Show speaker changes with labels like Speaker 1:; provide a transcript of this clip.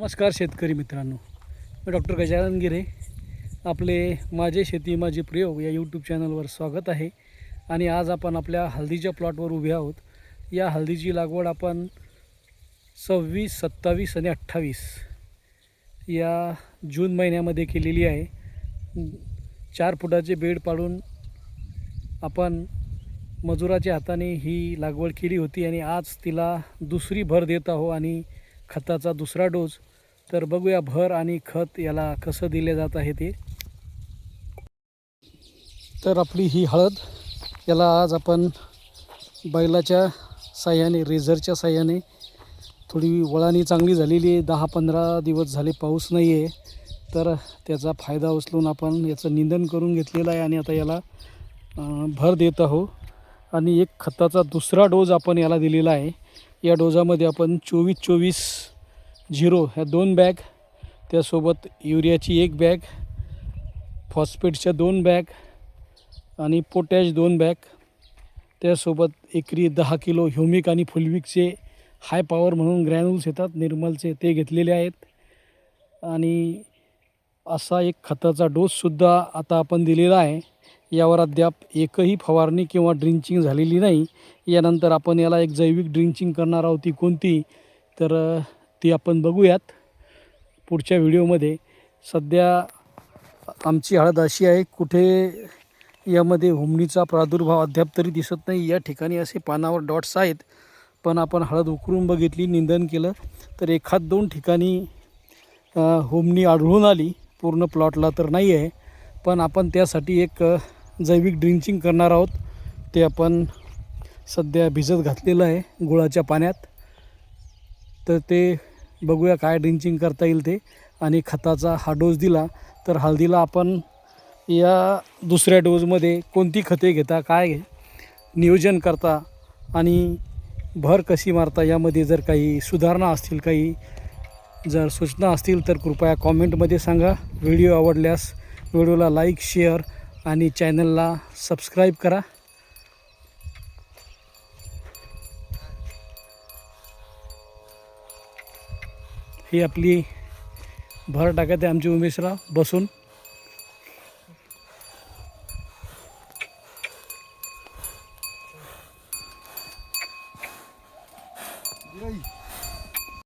Speaker 1: नमस्कार शेतकरी मित्रांनो, मी डॉक्टर गजानन गिरे. आपले माझे शेती माझे प्रयोग या यूट्यूब चॅनलवर स्वागत आहे. आणि आज आपण आपल्या हळदीच्या प्लॉटवर उभे आहोत. या हळदीची लागवड आपण 26, 27 आणि 28 या जून महिन्यामध्ये केलेली आहे. 4 फुटाचे बेड पाडून आपण मजुराच्या हाताने ही लागवड केली होती आणि आज तिला दुसरी भर देत आहो आणि खताचा दुसरा डोस. तर बघूया भर आणि खत याला कसं दिले जात आहे ते. तर आपली ही हळद याला आज आपण बैलाच्या साह्याने रेझरच्या साह्याने थोडी वळाणी चांगली झालेली आहे. 10-15 दिवस झाले पाऊस नाही आहे, तर त्याचा फायदा उचलून आपण याचं निंदन करून घेतलेलं आहे आणि आता याला भर देत आहो. आणि एक खताचा दुसरा डोज आपण याला दिलेला आहे. या डोजामध्ये आपण 24-24-0 ह्या 2 बॅग, त्यासोबत युरियाची 1 बॅग, फॉस्फेटच्या 2 बॅग आणि पोटॅश 2 बॅग, त्यासोबत एकरी 10 किलो ह्युमिक आणि फुलविकचे हाय पॉवर म्हणून ग्रॅन्युल्स येतात निर्मलचे, ते घेतलेले आहेत. आणि असा एक खताचा डोससुद्धा आता आपण दिलेला आहे. यावर अद्याप एकही फवारणी किंवा ड्रिंचिंग झालेली नाही. यानंतर आपण याला एक जैविक ड्रिंचिंग करणार आहोत. ती कोणती, तर ती आपण बघूयात पुढच्या व्हिडिओमध्ये. सध्या आमची हळद अशी आहे, कुठे यामध्ये हुमणीचा प्रादुर्भाव अद्याप तरी दिसत नाही. या ठिकाणी असे पानावर डॉट्स आहेत, पण आपण हळद उकरून बघितली, निंदन केलं तर 1-2 ठिकाणी हुमणी आढळून आली. पूर्ण प्लॉटला तर नाही आहे, पण आपण त्यासाठी एक जैविक ड्रिंचिंग करणार आहोत. ते आपण सध्या भिजत घातलेलं आहे गुळाच्या पाण्यात. तर ते बघूया काय ड्रिंचिंग करता येईल ते. आणि खताचा हा डोस दिला तर हळदीला आपण या दुसऱ्या डोजमध्ये कोणती खते घेता, काय नियोजन करता आणि भर कशी मारता, यामध्ये जर काही सुधारणा असतील, काही जर सूचना असतील तर कृपया कॉमेंटमध्ये सांगा. व्हिडिओ आवडल्यास व्हिडिओला लाईक, शेअर आणि चॅनलला सबस्क्राईब करा. ही आपली भर टाकत आहे आमची उमेशराव बसून.